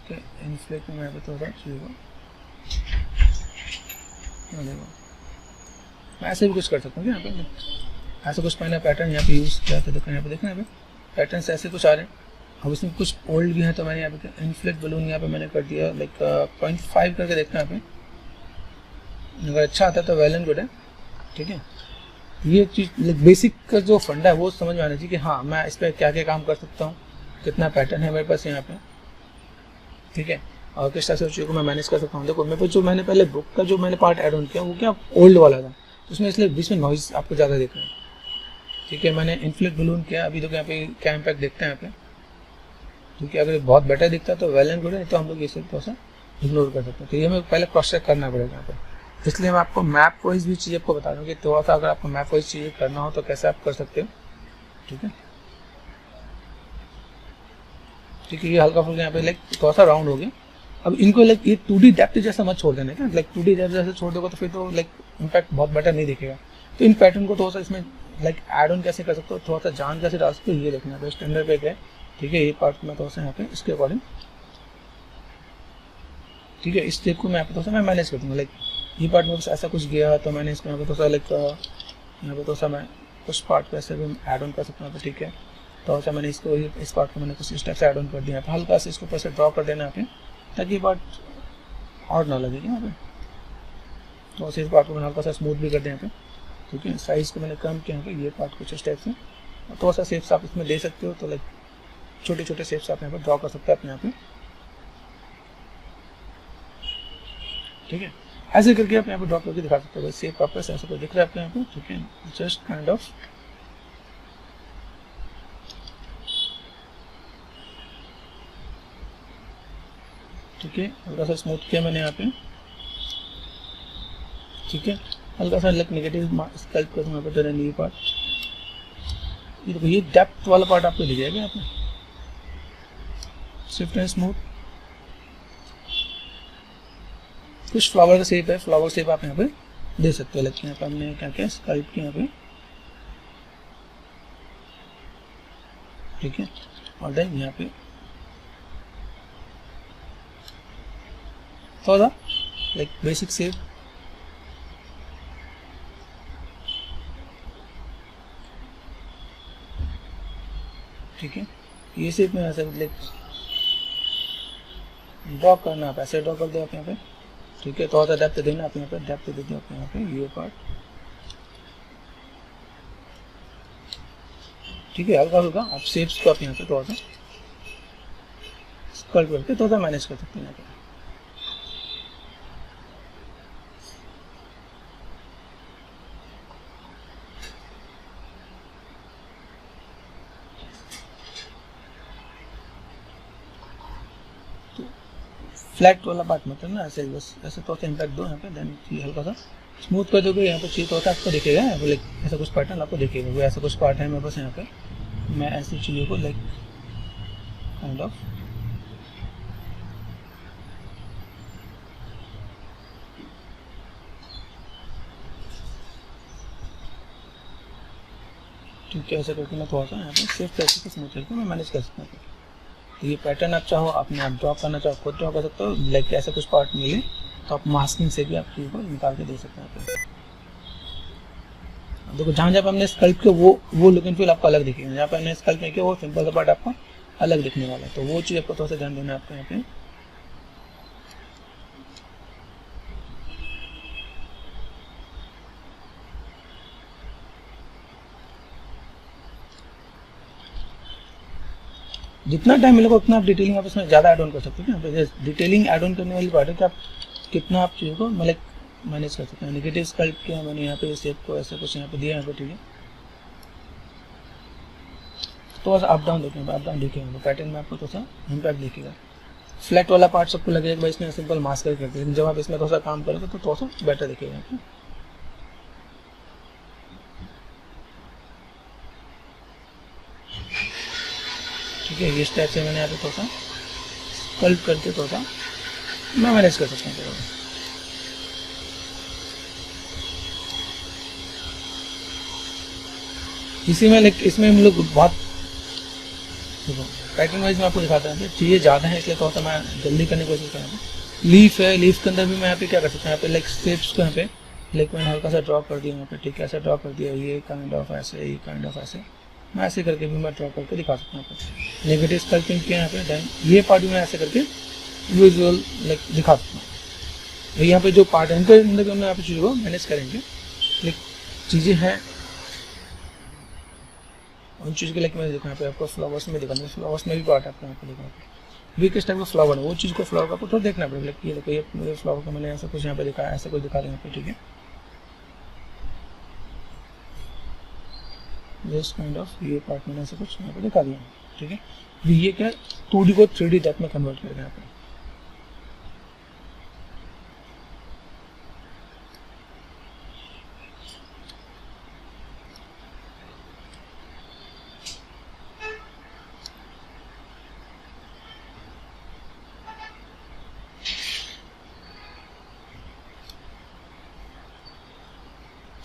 ठीक है। इन्फ्लेट में मैं यहाँ पे थोड़ा चीज़ को देखो, मैं ऐसे भी कुछ कर सकता हूँ यहाँ पे, ऐसा कुछ मैंने पैटर्न यहाँ पे यूज़ किया था। देखो यहाँ पे देखना, यहाँ पे पैटर्न ऐसे कुछ आ रहे हैं। अब इसमें कुछ ओल्ड भी हैं, तो मैंने यहाँ पे इन्फ्लेट बलून यहाँ पे मैंने कर दिया लाइक 0.5 करके देखना यहाँ पे, अगर अच्छा आता है तो वेल एंड गुड है, ठीक है। ये चीज़ लाइक बेसिक का जो फंडा है वो समझ में आना चाहिए कि हाँ मैं इस पर क्या क्या काम कर सकता हूँ, कितना पैटर्न है मेरे पास यहाँ पे, ठीक है। और किस तरह से चीज़ों को मैं मैनेज कर सकता हूँ। देखो मेरे पास जो मैंने पहले बुक का जो मैंने पार्ट ऐड ऑन किया वो क्या ओल्ड वाला था, उसमें इसलिए बीच में नॉइज़ आपको ज़्यादा देख रहा है, ठीक है। मैंने इन्फ्लेट बलून किया, अभी तो यहाँ पे क्या इम्पैक्ट देखते हैं यहाँ पे, क्योंकि अगर बहुत बेटर दिखता है तो वेल एंड गुड है, तो हम लोग इसे थोड़ा सा इग्नोर कर सकते हैं। तो ये हमें पहले क्रॉस चेक करना पड़ेगा यहाँ पे, इसलिए मैं आपको मैप वाइज भी चीज़ आपको बता रहा हूँ कि थोड़ा सा अगर आपको मैप वाइज चीज़ें करना हो तो कैसे आप कर सकते हो, ठीक है। ठीक है, ये हल्का फुल्का यहाँ पे लाइक थोड़ा सा राउंड हो गया। अब इनको लाइक ये 2D डेप्थ जैसा मत छोड़ देना, क्या लाइक 2D डेप्थ जैसे छोड़ दोगे तो फिर तो लाइक इम्पैक्ट बहुत बेटर नहीं दिखेगा। तो इन पैटर्न को थोड़ा सा इसमें लाइक ऐड ऑन कैसे कर सकते हो, थोड़ा सा जान कैसे डाल सकते हो, ये देखना है। स्टैंडर्ड पे गए, ठीक है। ये पार्ट में थोड़ा सा यहाँ पे इसके अकॉर्डिंग ठीक है। इस स्टेप को मैं यहाँ पे थोड़ा सा मैं मैनेज कर दूँगा, लाइक ये पार्ट में ऐसा कुछ गया तो मैंने इसको यहाँ पे थोड़ा सा लाइक यहाँ पे थोड़ा सा मैं कुछ पार्ट को ऐसे भी ऐड ऑन कर सकता हूँ, ठीक है। तो ऐसा मैंने इसको इस पार्ट को मैंने कुछ स्टेप से ऐड ऑन कर दिया है, हल्का से इसको ऊपर से ड्रॉ कर देना यहाँ पे, ताकि ये पार्ट और ना लगे यहाँ पे। तो इस पार्ट को मैंने हल्का सा स्मूथ भी कर दिया यहाँ पे, ठीक है। साइज़ को मैंने कम किया यहाँ पे, ये पार्ट कुछ स्टेप से थोड़ा सा शेप्स आप इसमें दे सकते हो, तो लाइक छोटे छोटे शेप्स आप यहाँ पे ड्रॉ कर सकते हैं अपने यहाँ पे, ठीक है। ऐसे करके आप यहाँ पे ड्रॉ करके दिखा सकते हो। शेप आपका ऐसा कुछ दिख रहा है आपको यहाँ पे, ठीक है। जस्ट काइंड ऑफ ठीक है, हल्का सा स्मूथ किया मैंने यहाँ पे, ठीक है। हल्का सा लाइक नेगेटिव स्कल्प कर दूँ यहाँ पे टर्न ये पार्ट, ये देखो ये डेप्थ वाला पार्ट आपको दिख जाएगा यहाँ पे, स्विफ्ट एंड स्मूथ। कुछ फ्लावर का शेप है, फ्लावर शेप आप यहाँ पे दे सकते हो। लेकिन यहाँ पे हमने क्या क्या स्कल्प किया यहाँ पे, ठीक है। और देन यहाँ पे थोड़ा लाइक बेसिक शेप, ठीक है। ये शेप में ऐसे लाइक ड्रॉ करना, आप ऐसे ड्रॉ कर दो आप यहाँ पे, ठीक है। थोड़ा सा डेप्थ देना आप यहाँ पे, डेप्थ दे दो आप यहाँ पे, ये पार्ट, ठीक है। हल्का हल्का आप शेप्स को आप यहाँ पे थोड़ा सा स्कल्प करके थोड़ा सा मैनेज कर सकते हैं यहाँ पे। फ्लैट वाला पार्ट मतलब ना ऐसे बस ऐसे थोड़ा सा इम्पैक्ट दो यहाँ पे, देन ये हल्का सा स्मूथ कर दोगे यहाँ पे, चाहिए तो आपको दिखेगा लाइक ऐसा कुछ पैटर्न आपको दिखेगा। वो ऐसा कुछ पार्ट है मेरे पास यहाँ पे, मैं ऐसी चीज़ों को लाइक काइंड ऑफ ठीक है, ऐसा करके मैं थोड़ा सा यहाँ पे सिर्फ ऐसे को स्मूथ करके मैं मैनेज कर सकता हूँ। तो ये पैटर्न आप चाहो अपने आप ड्रॉ करना चाहो खुद ड्रॉ कर सकते हो, लाइक ऐसा कुछ पार्ट मिले तो आप मास्किंग से भी आप चीज़ को निकाल के दे सकते हैं। देखो जहाँ जहाँ पे हमने स्कल्प किया वो लुक एंड फील आपको अलग दिखेगा, जहाँ पे हमने स्कल्प नहीं किया वो सिंपल सा पार्ट आपको अलग दिखने वाला है। तो वो चीज़ आपको थोड़ा सा ध्यान देना है आपको यहाँ पे। जितना टाइम मिलेगा उतना आप डिटेलिंग आप इसमें ज़्यादा ऐड ऑन कर सकते हो। डिटेलिंग ऐड ऑन करने वाली बात है कि आप कितना आप चीज़ों को मतलब मैनेज कर सकते हैं। नेगेटिव स्कल्प किया मैंने यहाँ पे शेप को ऐसे कुछ यहाँ पे दिया यहाँ पे, ठीक है। तो बस अप डाउन देखेंगे, अप डाउन देखेंगे पैटर्न में आपको थोड़ा सा इम्पैक्ट दिखेगा। फ्लैट वाला पार्ट सबको लगेगा भाई इसमें सिंपल मास्क करके करते हैं, जब आप इसमें थोड़ा सा काम करोगे तो थोड़ा सा बेटर दिखेगा आपको, ठीक है। इस टाइप से मैंने यहाँ पे थोड़ा सा स्कल्प करके थोड़ा सा मैं मैनेज कर सकता हूँ। इसी में इसमें हम लोग बहुत पैटर्न वाइज में आपको दिखाता है, चीज़ें ज़्यादा है इसलिए थोड़ा सा मैं जल्दी करने की कोशिश कर रहा हूँ। लीफ है, लीफ के अंदर भी मैं यहाँ पे क्या कर सकता हूँ, यहाँ पे लाइक शेप्स को यहाँ पे लाइक मैंने हल्का सा ड्रॉ कर दिया यहाँ पे, ठीक है। ऐसा ड्रॉ कर दिया, ये काइंड ऑफ ऐसे, ये काइंड ऑफ ऐसे, मैं ऐसे करके भी मैं ड्रॉ करके दिखा सकता हूँ। नेगेटिव स्कल्पिंग किया यहाँ पे, देन ये पार्ट भी मैं ऐसे करके विजुअल लाइक दिखा सकता हूँ। यहाँ पे जो पार्ट है इनके अंदर हम यहाँ पे चीज़ों को मैनेज करेंगे, लाइक चीज़ें हैं उन चीज़ के लाइक मैं देखा यहाँ पे आपको फ्लावर्स में दिखा, फ्लावर्स में भी पार्ट आपको यहाँ पे देखा, भी किस टाइप का फ्लावर है वो चीज़ को फ्लावर का आपको थोड़ा देखना पड़ेगा। ये देखो ये मुझे फ्लावर का मैंने ऐसा कुछ यहाँ पे दिखा, ऐसा कुछ दिखा रहे हैं यहाँ पे, ठीक है। दिस काइंड ऑफ ये पार्ट मैंने ऐसा कुछ यहाँ पे दिखा दिया, ठीक है। ये क्या 2D को 3D डेप्थ में कन्वर्ट करेगा यहाँ पे।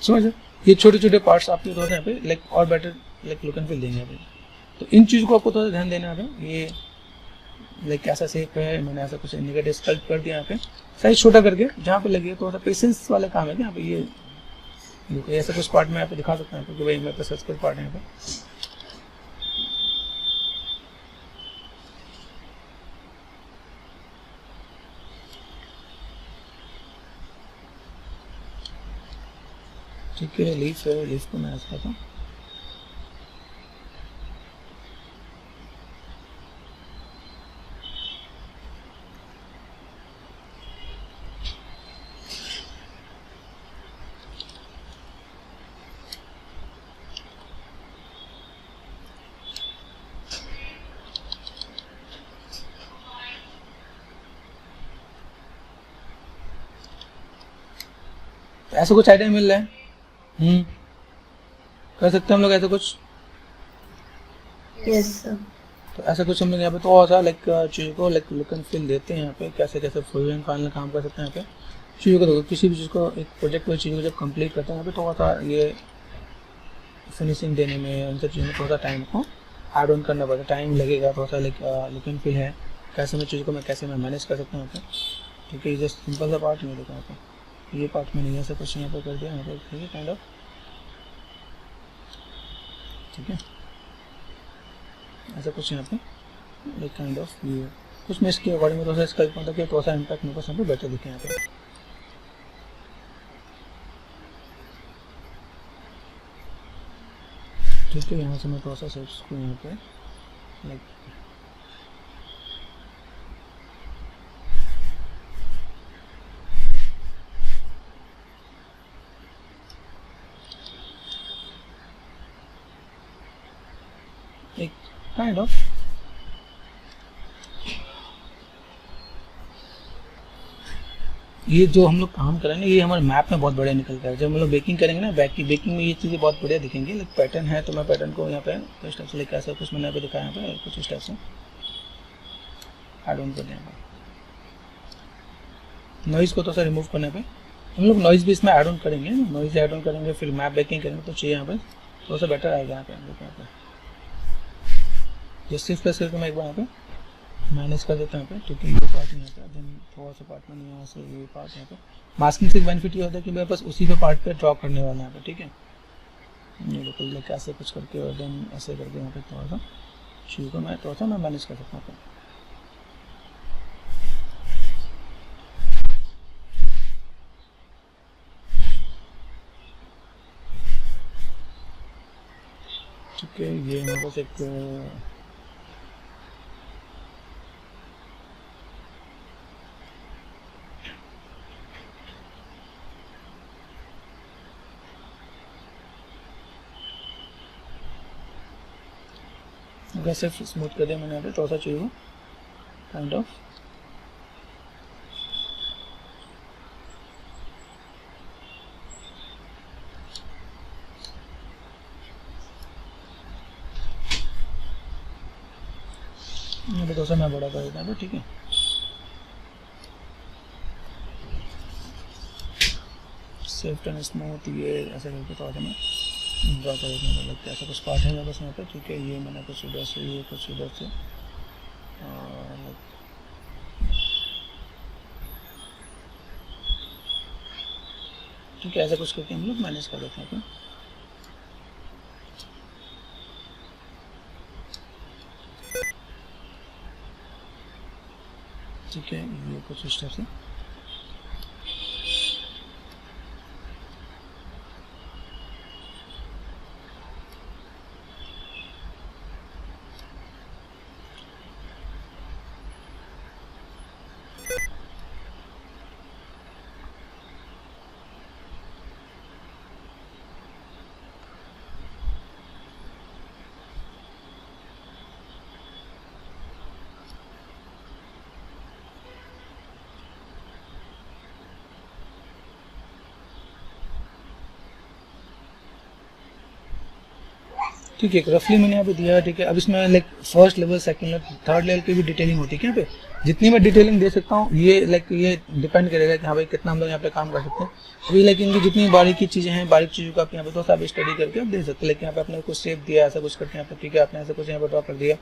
समझ ये छोटे छोटे पार्ट्स आपके थोड़ा सा यहाँ पे लाइक और better like look and feel देंगे यहाँ पे। तो इन चीज़ों को आपको थोड़ा सा ध्यान देना है। ये लाइक कैसा शेप है, मैंने ऐसा कुछ नेगेटिव स्कल्प कर दिया यहाँ पे, साइज छोटा करके जहाँ पे लगे। थोड़ा सा पेशेंस वाला काम है यहाँ पे। ये देखो ऐसा कुछ पार्ट में यहाँ पे दिखा सकता हूँ कि भाई मेरे पास ऐसा कुछ पार्ट है यहाँ पे। ठीक है, लीफ है, लीफ को मैं ऐसा करता हूँ। ऐसा कुछ आइडिया मिल रहा है। कर सकते हैं हम लोग ऐसा कुछ। Yes sir. तो ऐसा कुछ हम लोग यहाँ पे थोड़ा सा लाइक चीज़ को लाइक लुक एंड फील देते हैं यहाँ पे, कैसे कैसे फुल एंड फाइनल काम कर सकते हैं यहाँ पे चीज़ों को। देखो किसी भी चीज़ को, एक प्रोजेक्ट वाली चीज़ को जब कंप्लीट करते हैं यहाँ पे थोड़ा सा ये फिनिशिंग देने में, उन सब चीज़ों में थोड़ा सा टाइम को ऐड ऑन करना पड़ता है, टाइम लगेगा थोड़ा सा। लाइक लुक एंड फील है, कैसे मैं चीज़ को कैसे मैं मैनेज कर सकता हूँ यहाँ पे। ठीक है, ये जस्ट सिंपल सा पार्ट नहीं देखा यहाँ पे, ये पार्ट मैंने ऐसा कुछ यहाँ पर कर दिया यहाँ पर। ठीक है, काइंड ऑफ। ठीक है, ऐसा कुछ यहाँ पे लाइक काइंड ऑफ ये कुछ मैं इसके अकॉर्डिंग में थोड़ा सा इसका मतलब कि थोड़ा सा इम्पैक्ट मेरे को यहाँ पे बेटर दिखे यहाँ पे। ठीक है, यहाँ से मैं थोड़ा सा सेट्स को यहाँ पे लाइक एक काइंड ऑफ ये जो हम लोग काम करेंगे ये हमारे मैप में बहुत बढ़िया निकलता है। जब हम लोग बेकिंग करेंगे ना, बेकिंग में ये चीज़ें बहुत बढ़िया दिखेंगी। लाइक पैटर्न है तो मैं पैटर्न को यहाँ पे कुछ स्टेप से लेकर ऐसा कुछ मैंने यहाँ पे दिखाया, यहाँ पे कुछ स्टेप से ऐड ऑन कर दिया। नॉइज़ को तो सर रिमूव करने पे हम लोग नॉइज़ भी इसमें ऐड ऑन करेंगे, नॉइज़ ऐड ऑन करेंगे, फिर मैप बेकिंग करेंगे तो चाहिए यहाँ पे थोड़ा सा बेटर आएगा। यहाँ पे ये सिर्फ प्रेस करके मैं एक बार यहाँ पे मैनेज कर देता हूँ यहाँ पे। क्योंकि ये पार्ट यहाँ पे देन थोड़ा सा पार्ट में यहाँ से ये पार्ट यहाँ पे मास्किंग से बेनिफिट ये होता है कि मेरे पास उसी पे पार्ट पे ड्रॉ करने वाला है यहाँ पे। ठीक है, ये बिल्कुल लाइक ऐसे कुछ करके और देन ऐसे करके यहाँ पे थोड़ा सा चीज़ को मैं थोड़ा सा मैं मैनेज कर सकता हूँ। ठीक है, ये मेरे पास एक वैसे स्मूथ कर दिया मैंने यहाँ पे थोड़ा सा चीज़ को काइंड ऑफ। यहाँ पे थोड़ा सा मैं बड़ा कर देता हूँ। ठीक है, सॉफ्ट एंड स्मूथ ये ऐसे करके थोड़ा सा मैं ड्रॉ कर देता हूँ। लगता है ऐसा कुछ पार्ट है बस यहाँ पे। ठीक है, ये मैंने कुछ इधर से, ये कुछ इधर से ठीक है, ऐसा कुछ करके हम लोग मैनेज कर देते हैं। ठीक है, ये कुछ इस तरह से ठीक है, रफली मैंने यहाँ पे दिया। ठीक है, अब इसमें like first level, second level, third level की भी डिटेलिंग होती है क्या पे। जितनी मैं डिटेलिंग दे सकता हूँ ये ये डिपेंड करेगा कि हाँ भाई कितना हम लोग यहाँ पे काम कर सकते हैं। अभी इनकी जितनी बारीकी चीज़ें हैं, बारीक चीज़ों को आप यहाँ पे थोड़ा सा स्टडी करके आप दे सकते हैं। लेकिन यहाँ पे आपने कुछ शेप दिया, ऐसा कुछ करके यहाँ पे ठीक है, आपने ऐसा कुछ यहाँ पे ड्रॉ कर दिया,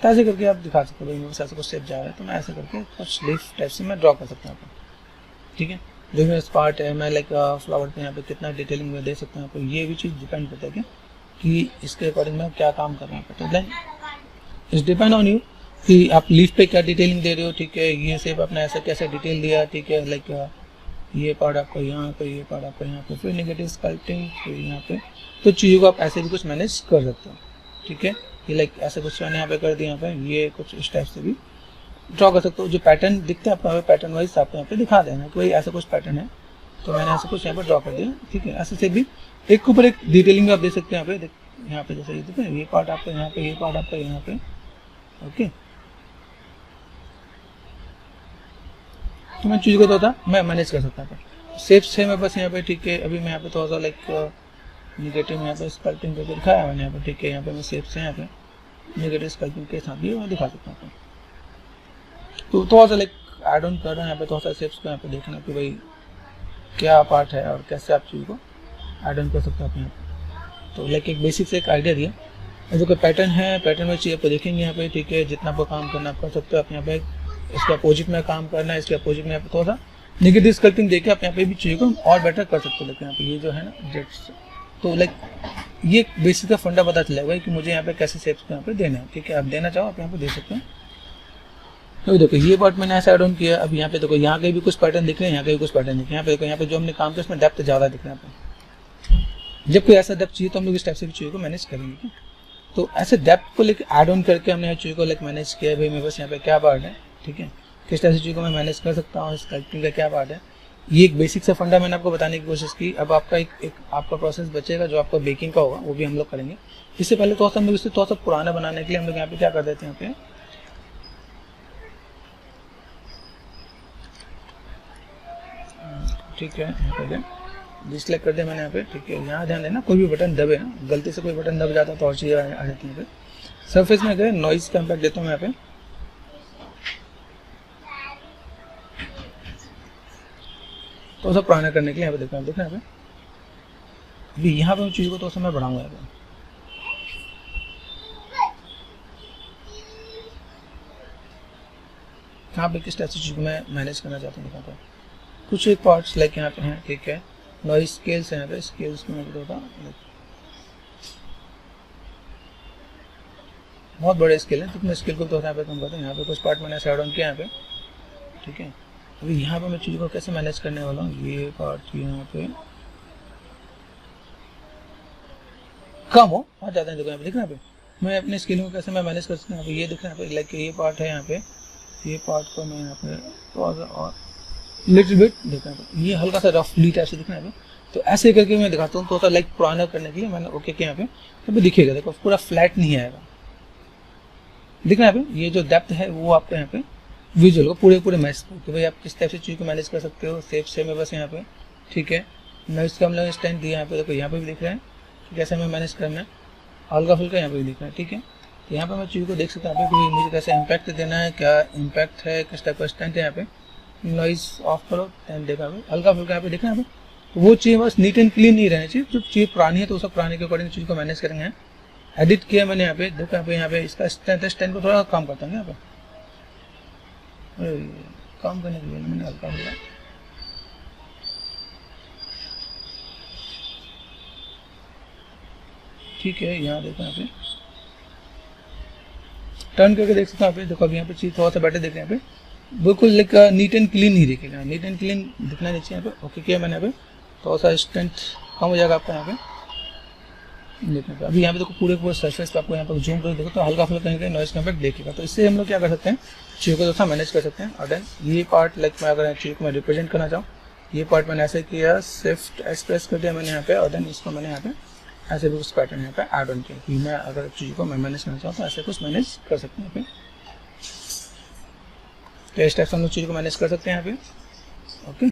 तो ऐसे करके आप दिखा सकते हो भाई मेरे ऐसा कुछ शेप जा रहा है, तो मैं ऐसे करके कुछ लीफ टाइप से मैं ड्रॉ कर सकता हूँ यहाँ पे। ठीक है, जो मेरा पार्ट है मैं फ्लावर पे यहाँ पे कितना डिटेलिंग में दे सकता हूँ यहाँ पे, ये भी चीज़ डिपेंड करता है कि इसके अकॉर्डिंग मैं क्या काम कर रहा हूँ। तो then it's depend on you कि आप लीफ पे क्या डिटेलिंग दे रहे हो। ठीक है, ये शेप आपने ऐसा कैसे डिटेल दिया। ठीक है, ये पार्ट आपको यहाँ पे, ये पार्ट आपको यहाँ पे, फिर नेगेटिव स्कल्पटिंग, फिर यहाँ पे, तो चीज़ों को आप ऐसे भी कुछ मैनेज कर सकते हो। ठीक है, ये ऐसे कुछ मैंने यहाँ पे कर दिया, यहाँ पे ये कुछ इस टाइप से भी ड्रॉ कर सकते हो। जो पैटर्न दिखते हैं आपको यहाँ पे, पैटर्न वाइज आपको यहाँ पे दिखा देना कि भाई ऐसा कुछ पैटर्न है, तो मैंने ऐसा कुछ यहाँ पे ड्रॉ कर दिया। ठीक है, ऐसे से भी एक के ऊपर एक डिटेलिंग भी आप दे सकते हैं यहाँ पे जैसे ये देखो, ये पार्ट आपका यहाँ पे, ये पार्ट आपका यहाँ पे। ओके, तो मैं चीज़ को तो मैं मैनेज कर सकता था शेप से मैं बस यहाँ पे। ठीक है, अभी मैं यहाँ पे थोड़ा सा निगेटिव यहाँ पे स्कल्पिंग करके दिखाया मैंने यहाँ पे। ठीक है, यहाँ पे मैं शेप से यहाँ पे निगेटिव स्कल्पिंग के साथ भी मैं दिखा सकता हूँ। तो थोड़ा सा एड ऑन कर रहा है यहाँ पे, थोड़ा सा शेप्स को यहाँ पे देखना कि भाई क्या पार्ट है और कैसे आप चीज़ को एड ऑन कर सकते हो आप यहाँ पे। तो एक बेसिक से एक आइडिया दिया। जो कोई पैटर्न है, पैटर्न में चीज़ आपको देखेंगे यहाँ पे। ठीक है, जितना आपको काम करना आप कर सकते हो। आप यहाँ पे इसके अपोजिट में काम करना है, इसके अपोजिट में यहाँ पे थोड़ा सा निगेटिव स्कल्पिंग देके आप यहाँ पे भी चीज़ को और बेटर कर सकते हो। लेकिन यहाँ पे ये जो है ना जेट्स, तो ये बेसिक का फंडा पता चलेगा कि मुझे यहाँ पे कैसे शेप्स को यहाँ पे देना है। ठीक है, आप देना चाहो आप यहाँ पे दे सकते हैं। तो देखो ये पार्ट मैंने ऐसा एड ऑन किया। अब यहाँ पे देखो यहाँ के भी कुछ पैटर्न दिख रहे हैं, यहाँ के भी कुछ पैटर्न दिख रहे हैं। यहाँ पे देखो, यहाँ पे जो हमने काम किया उसमें डेप्थ ज़्यादा दिख रहा है। जब कोई ऐसा डेप्थ चाहिए तो हम लोग इस टाइप से भी चीज़ों को मैनेज करेंगे। तो ऐसे डेप्थ को लेकर एड ऑन करके हमने चीज़ों को मैनेज किया। भाई मेरे पास यहाँ पे क्या पार्ट है, ठीक है, किस तरह से चीज़ों को मैं मैनेज कर सकता हूँ, स्कल्पटिंग का क्या पार्ट है। ये एक बेसिक सा फंडा मैंने आपको बताने की कोशिश की। अब आपका एक आपका प्रोसेस बचेगा जो आपका बेकिंग का होगा, वो भी हम लोग करेंगे। इससे पहले थोड़ा सा हम लोग इसे थोड़ा सा पुराना बनाने के लिए हम लोग यहाँ पे क्या कर देते हैं, यहाँ पे ठीक है, यहाँ पे डिसलाइक कर दिया मैंने यहाँ पे। ठीक है, यहाँ ध्यान देना कोई भी बटन दबे ना, गलती से कोई बटन दब जाता तो और चीज़ें आ जाती हैं। सरफेस में गए, नॉइज का इम्पैक्ट देता हूँ मैं यहाँ पे। तो सब पुराना करने के लिए यहाँ पे देखना यहाँ पे। अभी यहाँ पे चीज़ को तो समय बढ़ाऊंगा यहाँ पे। यहाँ पे किस टाइप से चीज़ को मैं मैनेज करना चाहता हूँ, यहाँ पे कुछ एक पार्ट्स यहाँ पे हैं। ठीक है, नॉइज स्केल्स हैं यहाँ पे, स्केल्स में होता बहुत बड़े स्केल है, तो मैं स्केल को तो यहाँ पे कम करता हूँ। यहाँ पे कुछ पार्ट मैंने ऐसे ऐड ऑन किया यहाँ पे। ठीक है, अभी यहाँ पे मैं चीज़ को कैसे मैनेज करने वाला हूँ, ये पार्ट यहाँ पे कम हो बहुत ज़्यादा देखो यहाँ पे, देखना यहाँ पे मैं अपने स्केल को कैसे मैं मैनेज कर सकता हूँ। ये देखना यहाँ पे ये पार्ट है यहाँ पे, ये पार्ट को मैं यहाँ पे थोड़ा सा और लिटिल बिट देखना है, ये हल्का सा रफली टाइप से दिखना है। तो ऐसे करके मैं दिखाता हूँ, थोड़ा सा पुराना करने के लिए मैंने ओके किया यहाँ पे दिखेगा। देखो पूरा फ्लैट नहीं आएगा, दिखना है यहाँ पे। ये जो डेप्थ है वो आपको यहाँ पे विजुअल को पूरे मैच तो भाई आप किस टाइप से चीज़ को मैनेज कर सकते हो। सेफ से मैं बस यहाँ पे, ठीक है, नॉइज का हम लोग स्टैंड दिया यहाँ पे। देखो यहाँ पे भी दिख रहा है कैसे हमें मैनेज करना है, हल्का फुल्का यहाँ पे भी दिख रहा है। ठीक है, तो यहाँ पे मैं चीज़ को देख सकता हूँ कि मुझे कैसे इम्पैक्ट देना है, क्या इम्पैक्ट है, किस टाइप का स्टैंड है। यहाँ पे नॉइज ऑफ करो एंड देखा हल्का फुल्का यहाँ पे देखना है। तो वो चीज़ बस नीट एंड क्लीन नहीं रहनी चाहिए। जो चीज़ पुरानी है तो सब पुराने के अकॉर्डिंग चीज़ को मैनेज करेंगे। एडिट किया मैंने यहाँ पे, देखो यहाँ पे इसका स्टैंड को थोड़ा कम करता हूँ यहाँ पे, काम करने के लिए मैंने हल्का फुल्का ठीक है। यहाँ देखो यहाँ पे टर्न करके देख सकते हो यहाँ पे। देखो अभी यहाँ पे चीज़ थोड़ा सा बेटर देख रहे हैं यहाँ पे, बिल्कुल नीट एंड क्लीन नहीं दिखेगा, नीट एंड क्लीन दिखना नहीं चाहिए यहाँ पे। ओके किया मैंने यहाँ पे, थोड़ा सा स्ट्रेंथ कम हो जाएगा आपका यहाँ पे देखने पे। अभी यहाँ पे देखो पूरे सरफेस पे आपको यहाँ पर जूम करके देखो तो हल्का फुल्का कहीं नॉइज का इम्पैक्ट देखेगा। तो इससे हम लोग क्या कर सकते हैं, चीज़ को थोड़ा मैनेज कर सकते हैं। और देन ये पार्ट मैं अगर चीज़ को मैं रिप्रेजेंट करना चाहूँ, ये पार्ट मैंने ऐसे किया, शिफ्ट एक्सप्रेस कर दिया मैंने यहाँ पे। और देन इसको मैंने यहाँ पे ऐसे भी कुछ पैटर्न यहाँ पे ऐड ऑन किया कि मैं अगर चीज़ को मैं मैनेज करना चाहूँ तो ऐसे कुछ मैनेज कर सकते हैं यहाँ पे। तो इस टाइप से हम लोग चीज़ को मैनेज कर सकते हैं यहाँ पे। ओके।